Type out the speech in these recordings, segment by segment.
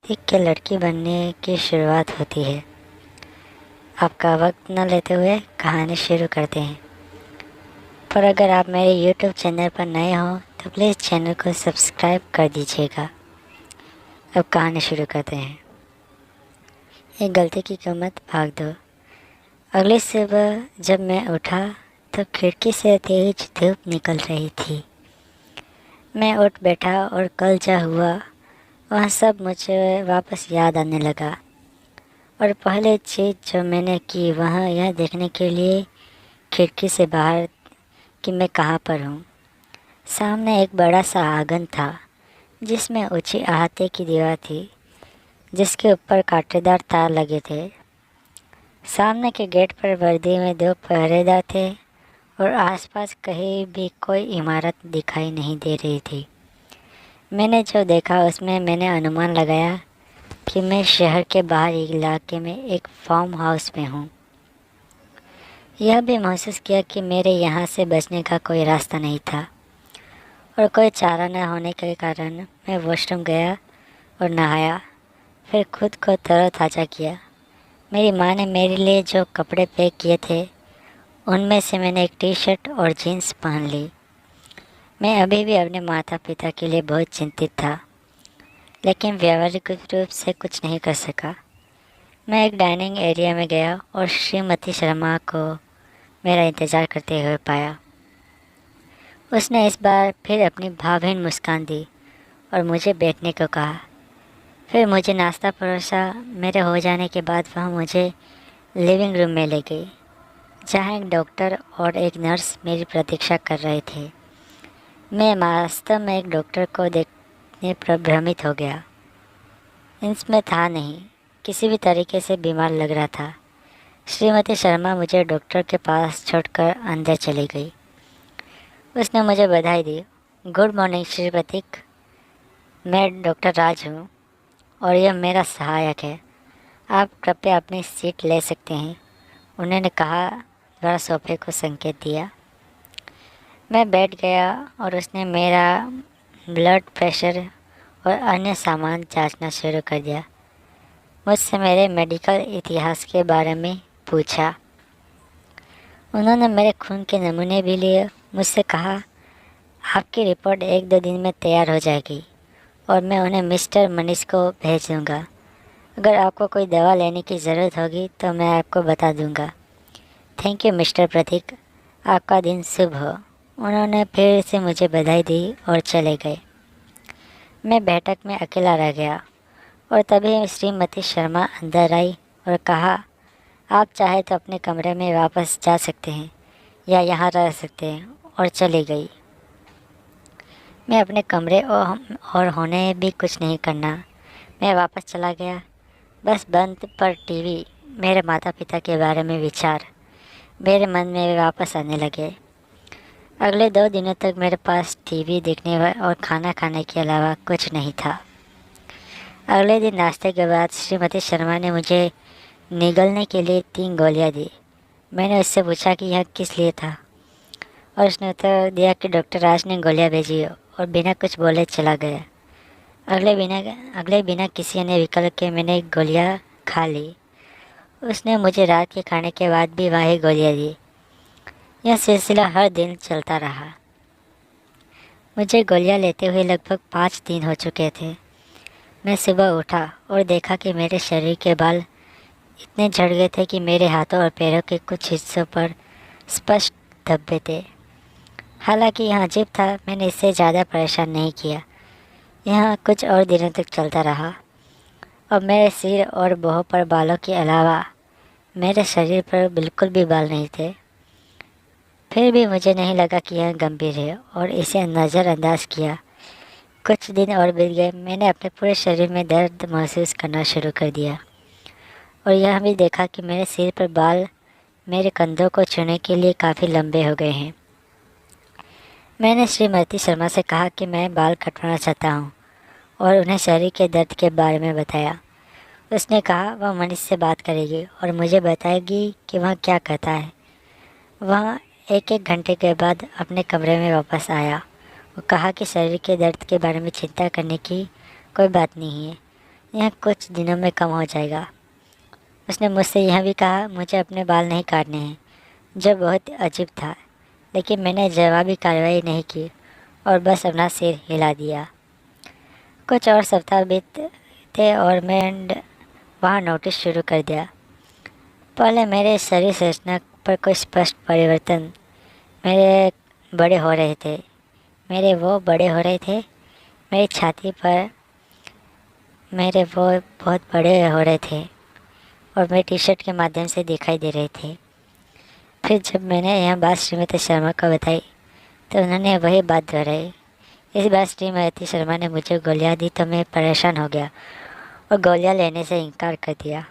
देख के लड़की बनने की शुरुआत होती है। आपका वक्त न लेते हुए कहानी शुरू करते हैं। पर अगर आप मेरे YouTube चैनल पर नए हो तो प्लीज़ चैनल को सब्सक्राइब कर दीजिएगा। अब कहानी शुरू करते हैं। एक गलती की कीमत भाग दो। अगली सुबह जब मैं उठा तो खिड़की से तेज धूप निकल रही थी। मैं उठ बैठा और कल जो हुआ वह सब मुझे वापस याद आने लगा। और पहली चीज़ जो मैंने की वह यह देखने के लिए खिड़की से बाहर कि मैं कहाँ पर हूँ। सामने एक बड़ा सा आंगन था जिसमें ऊंची अहाते की दीवार थी जिसके ऊपर कांटेदार तार लगे थे। सामने के गेट पर वर्दी में दो पहरेदार थे और आसपास कहीं भी कोई इमारत दिखाई नहीं दे रही थी। मैंने जो देखा उसमें मैंने अनुमान लगाया कि मैं शहर के बाहरी इलाके में एक फार्म हाउस में हूँ। यह भी महसूस किया कि मेरे यहाँ से बचने का कोई रास्ता नहीं था और कोई चारा न होने के कारण मैं वॉशरूम गया और नहाया, फिर खुद को तरोताज़ा किया। मेरी माँ ने मेरे लिए जो कपड़े पैक किए थे उनमें से मैंने एक टी शर्ट और जीन्स पहन ली। मैं अभी भी अपने माता पिता के लिए बहुत चिंतित था, लेकिन व्यावहारिक रूप से कुछ नहीं कर सका। मैं एक डाइनिंग एरिया में गया और श्रीमती शर्मा को मेरा इंतज़ार करते हुए पाया। उसने इस बार फिर अपनी भावहीन मुस्कान दी और मुझे बैठने को कहा। फिर मुझे नाश्ता परोसा। मेरे हो जाने के बाद वह मुझे लिविंग रूम में ले गई, जहाँ एक डॉक्टर और एक नर्स मेरी प्रतीक्षा कर रहे थे। मैं वास्तव में एक डॉक्टर को देखने पर भ्रमित हो गया। इसमें था नहीं, किसी भी तरीके से बीमार लग रहा था। श्रीमती शर्मा मुझे डॉक्टर के पास छोड़कर अंदर चली गई। उसने मुझे बधाई दी। गुड मॉर्निंग श्री प्रतीक, मैं डॉक्टर राज हूँ और यह मेरा सहायक है। आप कृपया अपनी सीट ले सकते हैं, उन्होंने कहा द्वारा सोफे को संकेत दिया। मैं बैठ गया और उसने मेरा ब्लड प्रेशर और अन्य सामान जांचना शुरू कर दिया। मुझसे मेरे मेडिकल इतिहास के बारे में पूछा। उन्होंने मेरे खून के नमूने भी लिए। मुझसे कहा, आपकी रिपोर्ट 1-2 दिन में तैयार हो जाएगी और मैं उन्हें मिस्टर मनीष को भेज दूँगा। अगर आपको कोई दवा लेने की ज़रूरत होगी तो मैं आपको बता दूँगा। थैंक यू मिस्टर प्रतीक, आपका दिन शुभ हो। उन्होंने फिर से मुझे बधाई दी और चले गए। मैं बैठक में अकेला रह गया और तभी श्रीमती शर्मा अंदर आई और कहा, आप चाहे तो अपने कमरे में वापस जा सकते हैं या यहाँ रह सकते हैं, और चली गई। मैं अपने कमरे और होने भी कुछ नहीं करना, मैं वापस चला गया। बस बंद पर टीवी, मेरे माता पिता के बारे में विचार मेरे मन में वापस आने लगे। अगले 2 दिनों तक मेरे पास टीवी देखने और खाना खाने के अलावा कुछ नहीं था। अगले दिन नाश्ते के बाद श्रीमती शर्मा ने मुझे निगलने के लिए 3 गोलियां दी। मैंने उससे पूछा कि यह किस लिए था और उसने उत्तर दिया कि डॉक्टर राज ने गोलियां भेजी और बिना कुछ बोले चला गया। अगले बिना किसी अन्य विकल्प के मैंने गोलियां खा ली। उसने मुझे रात के खाने के बाद भी वही गोलियां दी। यह सिलसिला हर दिन चलता रहा। मुझे गोलियां लेते हुए लगभग 5 दिन हो चुके थे। मैं सुबह उठा और देखा कि मेरे शरीर के बाल इतने झड़ गए थे कि मेरे हाथों और पैरों के कुछ हिस्सों पर स्पष्ट धब्बे थे। हालांकि यह अजीब था, मैंने इससे ज़्यादा परेशान नहीं किया। यह कुछ और दिनों तक चलता रहा और मेरे सिर और बाहों पर बालों के अलावा मेरे शरीर पर बिल्कुल भी बाल नहीं थे। फिर भी मुझे नहीं लगा कि यह गंभीर है और इसे नज़रअंदाज किया। कुछ दिन और बीत गए। मैंने अपने पूरे शरीर में दर्द महसूस करना शुरू कर दिया और यह भी देखा कि मेरे सिर पर बाल मेरे कंधों को छूने के लिए काफ़ी लंबे हो गए हैं। मैंने श्रीमती शर्मा से कहा कि मैं बाल कटवाना चाहता हूँ और उन्हें शरीर के दर्द के बारे में बताया। उसने कहा वह मनीष से बात करेगी और मुझे बताएगी कि वह क्या कहता है। वह 1-1 घंटे के बाद अपने कमरे में वापस आया और कहा कि शरीर के दर्द के बारे में चिंता करने की कोई बात नहीं है, यह कुछ दिनों में कम हो जाएगा। उसने मुझसे यह भी कहा मुझे अपने बाल नहीं काटने हैं, जो बहुत अजीब था, लेकिन मैंने जवाबी कार्रवाई नहीं की और बस अपना सिर हिला दिया। कुछ और सप्ताह बीते और मैं वहाँ नोटिस शुरू कर दिया। पहले मेरे शरीर संरचना पर कोई स्पष्ट परिवर्तन मेरे बड़े हो रहे थे बड़े हो रहे थे। मेरी छाती पर मेरे वो बहुत बड़े हो रहे थे और मेरे टी शर्ट के माध्यम से दिखाई दे रहे थे। फिर जब मैंने यह बात श्रीमती शर्मा को बताई तो उन्होंने वही बात दोहराई। इस बार श्रीमती शर्मा ने मुझे गोलियां दी तो मैं परेशान हो गया और गोलियां लेने से इनकार कर दिया।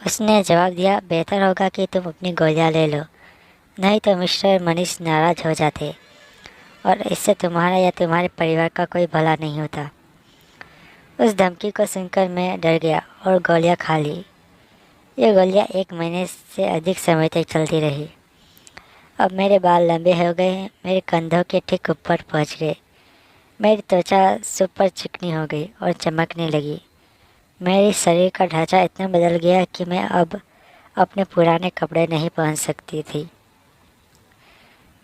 उसने जवाब दिया, बेहतर होगा कि तुम अपनी गोलियां ले लो, नहीं तो मिस्टर मनीष नाराज़ हो जाते और इससे तुम्हारा या तुम्हारे परिवार का कोई भला नहीं होता। उस धमकी को सुनकर मैं डर गया और गोलियां खा ली। ये गोलियां 1 महीने से अधिक समय तक चलती रही। अब मेरे बाल लंबे हो गए, मेरे कंधों के ठीक ऊपर पहुंच गए। मेरी त्वचा सुपर चिकनी हो गई और चमकने लगी। मेरे शरीर का ढांचा इतना बदल गया कि मैं अब अपने पुराने कपड़े नहीं पहन सकती थी।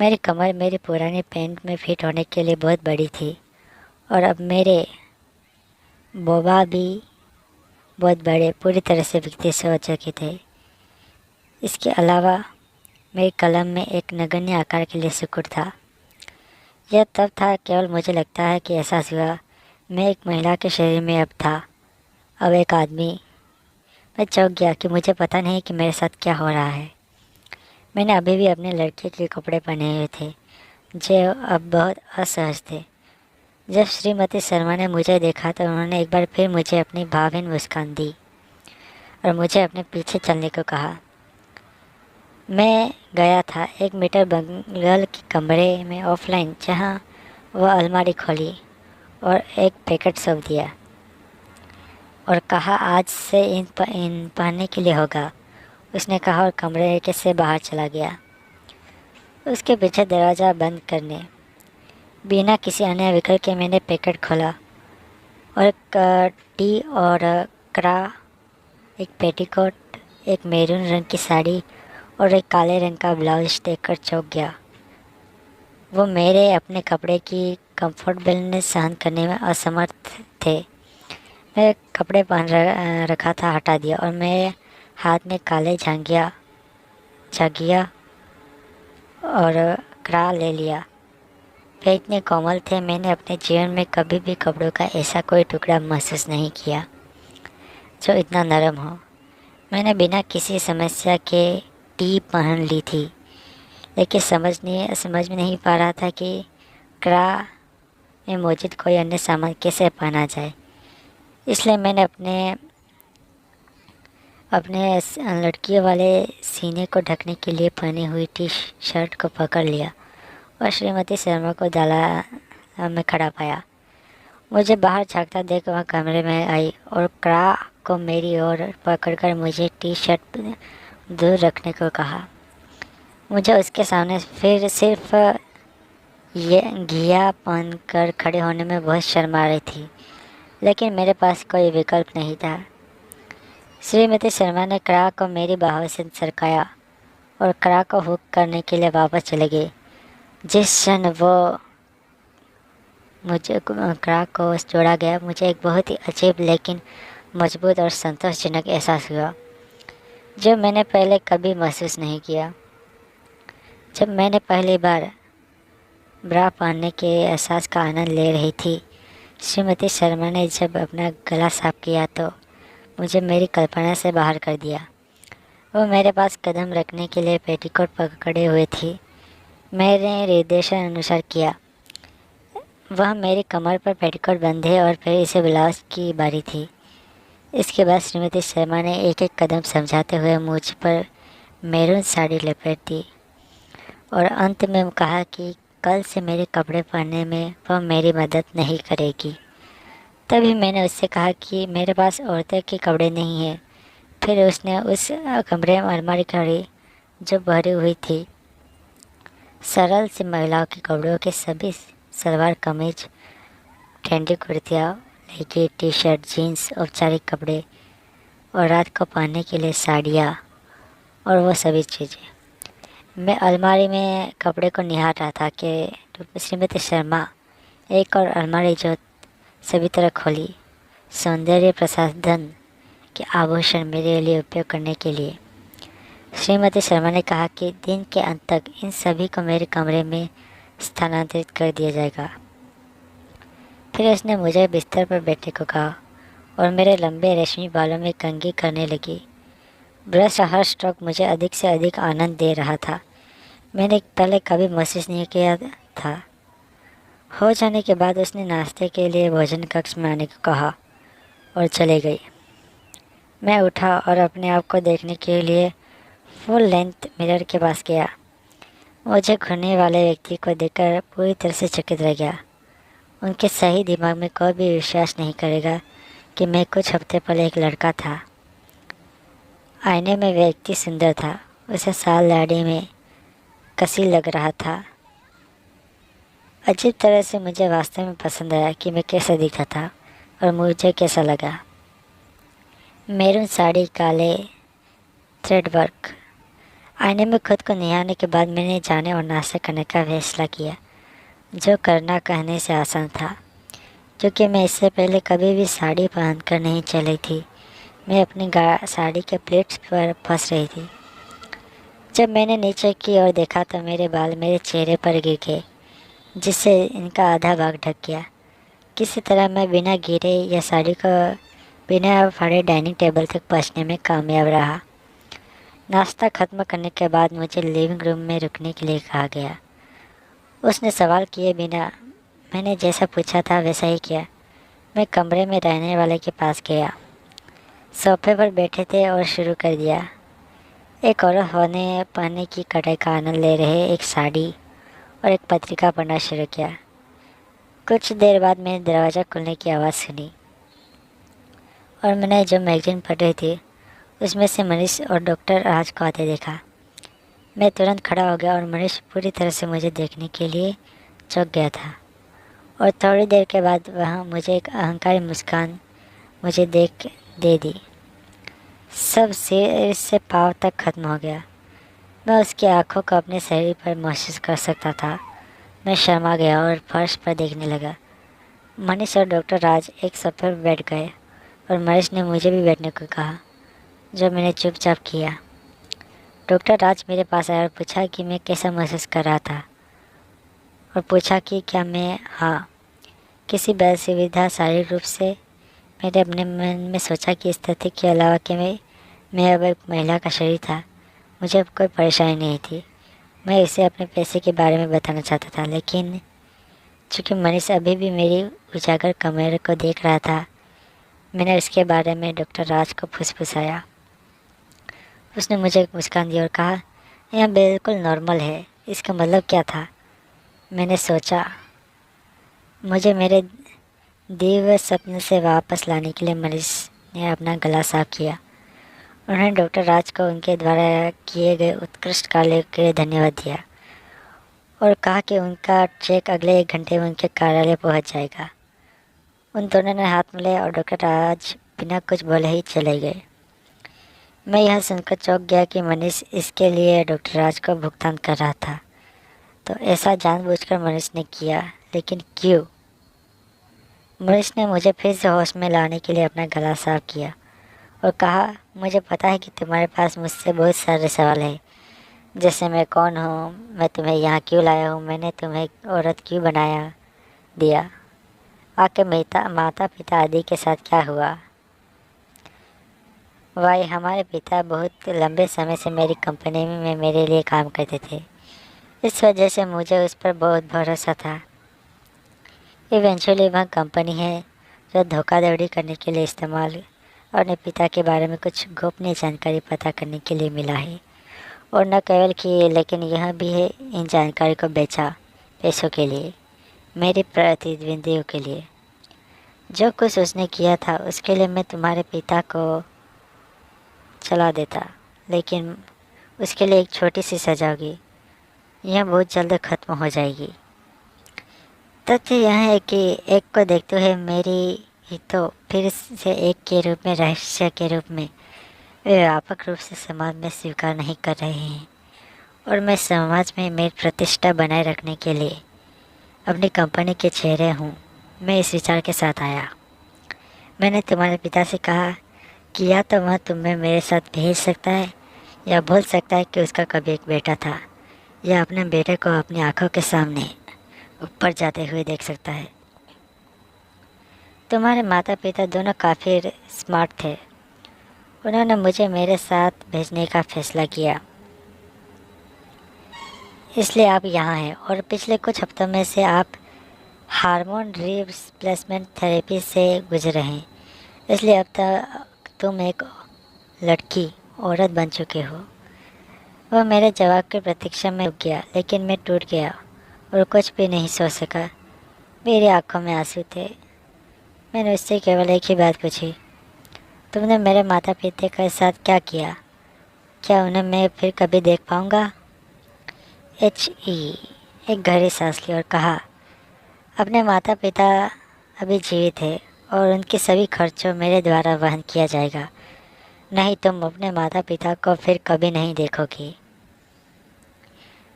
मेरी कमर मेरी पुरानी पैंट में फिट होने के लिए बहुत बड़ी थी और अब मेरे बोबा भी बहुत बड़े, पूरी तरह से विकसित हो चुके थे। इसके अलावा मेरी कलम में एक नगण्य आकार के लिए सिकुड़ था। यह तब था केवल मुझे लगता है कि एहसास हुआ मैं एक महिला के शरीर में अब था, अब एक आदमी। मैं चौंक गया कि मुझे पता नहीं कि मेरे साथ क्या हो रहा है। मैंने अभी भी अपने लड़के के कपड़े पहने हुए थे जो अब बहुत असहज थे। जब श्रीमती शर्मा ने मुझे देखा तो उन्होंने एक बार फिर मुझे अपनी भावहीन मुस्कान दी और मुझे अपने पीछे चलने को कहा। मैं गया था एक मीटर बगल के कमरे में ऑफलाइन, जहाँ वह अलमारी खोली और एक पैकेट सौंप दिया और कहा आज से इन पहनने के लिए होगा। उसने कहा और कमरे के से बाहर चला गया, उसके पीछे दरवाज़ा बंद करने। बिना किसी अन्य विकल्प के मैंने पैकेट खोला और एक टी और क्रा, एक पेटीकोट, एक मैरून रंग की साड़ी और एक काले रंग का ब्लाउज देखकर चौंक गया। वो मेरे अपने कपड़े की कंफर्टेबलनेस सहन करने में असमर्थ थे। मैं कपड़े पहन रखा था हटा दिया और मेरे हाथ में काले झांगिया और क्रा ले लिया। वे इतने कोमल थे, मैंने अपने जीवन में कभी भी कपड़ों का ऐसा कोई टुकड़ा महसूस नहीं किया जो इतना नरम हो। मैंने बिना किसी समस्या के टी पहन ली थी, लेकिन समझ में नहीं पा रहा था कि क्रा में मौजूद कोई अन्य सामान कैसे पहना जाए। इसलिए मैंने अपने लड़कियों वाले सीने को ढकने के लिए पहनी हुई टी शर्ट को पकड़ लिया और श्रीमती शर्मा को दाला में खड़ा पाया। मुझे बाहर झाँकता देख वह कमरे में आई और क्रा को मेरी ओर पकड़कर मुझे टी शर्ट दूर रखने को कहा। मुझे उसके सामने फिर सिर्फ ये घिया पहन कर खड़े होने में बहुत शर्म आ रही थी, लेकिन मेरे पास कोई विकल्प नहीं था। श्रीमती शर्मा ने क्रा को मेरी बाहों से सरकाया और क्रा को हुक करने के लिए वापस चले गए। जिस क्षण वो मुझे क्रा को जोड़ा गया, मुझे एक बहुत ही अजीब लेकिन मजबूत और संतोषजनक एहसास हुआ जो मैंने पहले कभी महसूस नहीं किया। जब मैंने पहली बार ब्रा पहनने के एहसास का आनंद ले रही थी, श्रीमती शर्मा ने जब अपना गला साफ किया तो मुझे मेरी कल्पना से बाहर कर दिया। वो मेरे पास कदम रखने के लिए पेटीकोट पकड़े हुए थी। मैंने निर्देशन अनुसार किया। वह मेरी कमर पर पेटीकोट बंधे और फिर इसे ब्लाउज की बारी थी। इसके बाद श्रीमती शर्मा ने एक एक कदम समझाते हुए मुझ पर मैरून साड़ी लपेट दी और अंत में कहा कि कल से मेरे कपड़े पहनने में वह मेरी मदद नहीं करेगी। तभी मैंने उससे कहा कि मेरे पास औरतों के कपड़े नहीं हैं। फिर उसने उस कमरे में अलमारी खड़ी जो भरी हुई थी सरल सी महिलाओं के कपड़ों के सभी सलवार कमीज, ठंडी कुर्तियाँ, लेगी टी शर्ट, जीन्स, औपचारिक कपड़े और रात को पहनने के लिए साड़ियाँ और वो सभी चीज़ें। मैं अलमारी में कपड़े को निहार रहा था कि श्रीमती शर्मा एक और अलमारी जो सभी तरह खोली, सौंदर्य प्रसाधन के आभूषण मेरे लिए उपयोग करने के लिए। श्रीमती शर्मा ने कहा कि दिन के अंत तक इन सभी को मेरे कमरे में स्थानांतरित कर दिया जाएगा। फिर उसने मुझे बिस्तर पर बैठने को कहा और मेरे लंबे रेशमी बालों में कंघी करने लगी। ब्रश हर स्ट्रोक मुझे अधिक से अधिक आनंद दे रहा था। मैंने पहले कभी महसूस नहीं किया था। हो जाने के बाद उसने नाश्ते के लिए भोजन कक्ष में आने को कहा और चले गई। मैं उठा और अपने आप को देखने के लिए फुल लेंथ मिरर के पास गया। मुझे घूरने वाले व्यक्ति को देखकर पूरी तरह से चकित रह गया। उनके सही दिमाग में कोई भी विश्वास नहीं करेगा कि मैं कुछ हफ्ते पहले एक लड़का था। आईने में व्यक्ति सुंदर था। उसे साल दाढ़ी में कसी लग रहा था। अजीब तरह से मुझे वास्तव में पसंद आया कि मैं कैसा दिखा था और मुझे कैसा लगा। मैरून साड़ी, काले थ्रेड वर्क। आईने में खुद को निहारने के बाद मैंने जाने और नाश्ता करने का फैसला किया, जो करना कहने से आसान था, क्योंकि मैं इससे पहले कभी भी साड़ी पहनकर नहीं चली थी। मैं अपनी साड़ी के प्लेट्स पर फंस रही थी। जब मैंने नीचे की ओर देखा तो मेरे बाल मेरे चेहरे पर गिर गए, जिससे इनका आधा भाग ढक गया। किसी तरह मैं बिना गिरे या साड़ी को बिना फाड़े डाइनिंग टेबल तक पहुंचने में कामयाब रहा। नाश्ता ख़त्म करने के बाद मुझे लिविंग रूम में रुकने के लिए कहा गया। उसने सवाल किए बिना मैंने जैसा पूछा था वैसा ही किया। मैं कमरे में रहने वाले के पास गया। सोफे पर बैठे थे और शुरू कर दिया। एक औरत होने पहनने की कढ़ाई का आनंद ले रहे एक साड़ी और एक पत्रिका पढ़ना शुरू किया। कुछ देर बाद मैंने दरवाज़ा खुलने की आवाज़ सुनी और मैंने जो मैगज़ीन पढ़ रही थी उसमें से मनीष और डॉक्टर राज को आते देखा। मैं तुरंत खड़ा हो गया और मनीष पूरी तरह से मुझे देखने के लिए चौंक गया था और थोड़ी देर के बाद वहाँ मुझे एक अहंकारी मुस्कान मुझे दे दी। सब सिर से पाँव तक खत्म हो गया। मैं उसकी आंखों को अपने शरीर पर महसूस कर सकता था। मैं शर्मा गया और फर्श पर देखने लगा। मनीष और डॉक्टर राज एक सोफे पर बैठ गए और मनीष ने मुझे भी बैठने को कहा, जो मैंने चुपचाप किया। डॉक्टर राज मेरे पास आया और पूछा कि मैं कैसा महसूस कर रहा था और पूछा कि क्या मैं किसी बेसुविधा शारीरिक रूप से। मैंने अपने मन में सोचा कि इस तथ्य के अलावा कि मैं अब एक महिला का शरीर था, मुझे अब कोई परेशानी नहीं थी। मैं इसे अपने पैसे के बारे में बताना चाहता था, लेकिन चूँकि मनीष अभी भी मेरी उजागर कमरे को देख रहा था, मैंने उसके बारे में डॉक्टर राज को फुसफुसाया। उसने मुझे एक मुस्कान दी और कहा, यह बिल्कुल नॉर्मल है। इसका मतलब क्या था? मैंने सोचा। मुझे मेरे दिव्य सपने से वापस लाने के लिए मनीष ने अपना गला साफ किया। उन्होंने डॉक्टर राज को उनके द्वारा किए गए उत्कृष्ट कार्य के लिए धन्यवाद दिया और कहा कि उनका चेक अगले 1 घंटे में उनके कार्यालय पहुंच जाएगा। उन दोनों ने हाथ मिलाए और डॉक्टर राज बिना कुछ बोले ही चले गए। मैं यह सुनकर चौंक गया कि मनीष इसके लिए डॉक्टर राज को भुगतान कर रहा था। तो ऐसा जानबूझकर मनीष ने किया, लेकिन क्यों? मनीष ने मुझे फिर से होश में लाने के लिए अपना गला साफ किया और कहा, मुझे पता है कि तुम्हारे पास मुझसे बहुत सारे सवाल हैं, जैसे मैं कौन हूँ, मैं तुम्हें यहाँ क्यों लाया हूँ, मैंने तुम्हें औरत क्यों बनाया दिया, आपके माता पिता आदि के साथ क्या हुआ। भाई, हमारे पिता बहुत लंबे समय से मेरी कंपनी में मेरे लिए काम करते थे। इस वजह से मुझे उस पर बहुत भरोसा था। इवेंचुअली वह कंपनी है जो धोखाधड़ी करने के लिए इस्तेमाल और अपने पिता के बारे में कुछ गोपनीय जानकारी पता करने के लिए मिला है। और न केवल कि लेकिन यह भी है इन जानकारी को बेचा पैसों के लिए, मेरे प्रतिद्वंदियों के लिए। जो कुछ उसने किया था उसके लिए मैं तुम्हारे पिता को चला देता, लेकिन उसके लिए एक छोटी सी सजा होगी। यह बहुत जल्द ख़त्म हो जाएगी। तथ्य यह है कि एक को देखते हुए मेरी ही तो फिर से एक के रूप में, रहस्य के रूप में वे व्यापक रूप से समाज में स्वीकार नहीं कर रहे हैं। और मैं समाज में मेरी प्रतिष्ठा बनाए रखने के लिए अपनी कंपनी के चेहरे हूँ। मैं इस विचार के साथ आया। मैंने तुम्हारे पिता से कहा कि या तो वह तुम्हें मेरे साथ भेज सकता है या बोल सकता है कि उसका कभी एक बेटा था, या अपने बेटे को अपनी आंखों के सामने ऊपर जाते हुए देख सकता है। तुम्हारे माता पिता दोनों काफ़ी स्मार्ट थे। उन्होंने मुझे मेरे साथ भेजने का फैसला किया, इसलिए आप यहाँ हैं। और पिछले कुछ हफ्तों में से आप हार्मोन रिप्लेसमेंट थेरेपी से गुजरे हैं, इसलिए अब तक तुम एक लड़की औरत बन चुके हो। वह मेरे जवाब की प्रतीक्षा में रुक गया, लेकिन मैं टूट गया और कुछ भी नहीं सोच सका। मेरी आंखों में आंसू थे। मैंने उससे केवल एक ही बात पूछी, तुमने मेरे माता पिता के साथ क्या किया? क्या उन्हें मैं फिर कभी देख पाऊँगा? एक गहरी सांस ली और कहा, अपने माता पिता अभी जीवित है और उनके सभी खर्चों मेरे द्वारा वहन किया जाएगा। नहीं, तुम अपने माता पिता को फिर कभी नहीं देखोगी।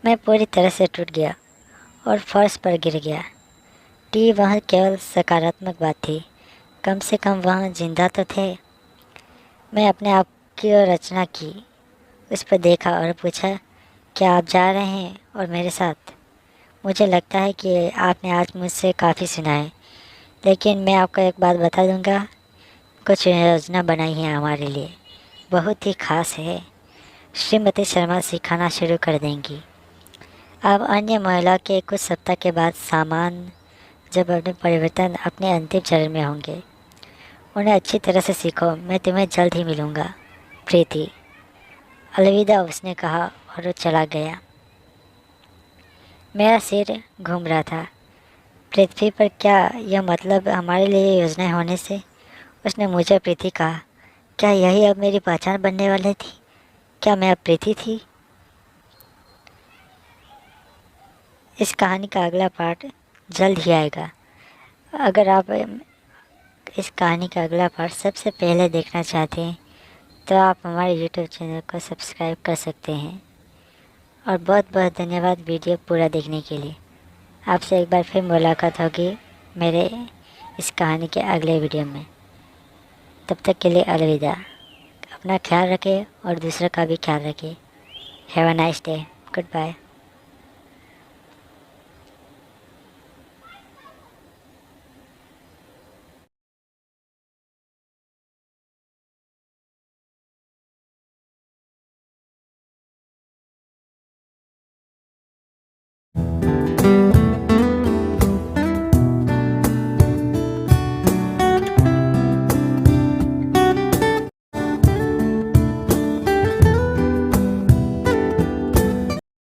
मैं पूरी तरह से टूट गया और फर्श पर गिर गया। वह केवल सकारात्मक बात थी, कम से कम वह जिंदा तो थे। मैं अपने आप की ओर रचना की, उस पर देखा और पूछा, क्या आप जा रहे हैं और मेरे साथ? मुझे लगता है कि आपने आज मुझसे काफ़ी सुना है, लेकिन मैं आपको एक बात बता दूंगा। कुछ योजना बनाई है हमारे लिए, बहुत ही ख़ास है। श्रीमती शर्मा सिखाना शुरू कर देंगी। अब अन्य महिला के कुछ सप्ताह के बाद सामान जब अपने परिवर्तन अपने अंतिम चरण में होंगे। उन्हें अच्छी तरह से सीखो। मैं तुम्हें जल्द ही मिलूँगा, प्रीति। अलविदा, उसने कहा और वो चला गया। मेरा सिर घूम रहा था। पृथ्वी पर क्या यह मतलब हमारे लिए योजनाएं होने से? उसने मुझे प्रीति कहा। क्या यही अब मेरी पहचान बनने वाली थी? क्या मैं अब प्रीति थी? इस कहानी का अगला पार्ट जल्द ही आएगा। अगर आप इस कहानी का अगला पार्ट सबसे पहले देखना चाहते हैं तो आप हमारे यूट्यूब चैनल को सब्सक्राइब कर सकते हैं। और बहुत बहुत धन्यवाद वीडियो पूरा देखने के लिए। आपसे एक बार फिर मुलाकात होगी मेरे इस कहानी के अगले वीडियो में। तब तक के लिए अलविदा। अपना ख्याल रखें और दूसरों का भी ख्याल रखें। Have a nice day. Good bye.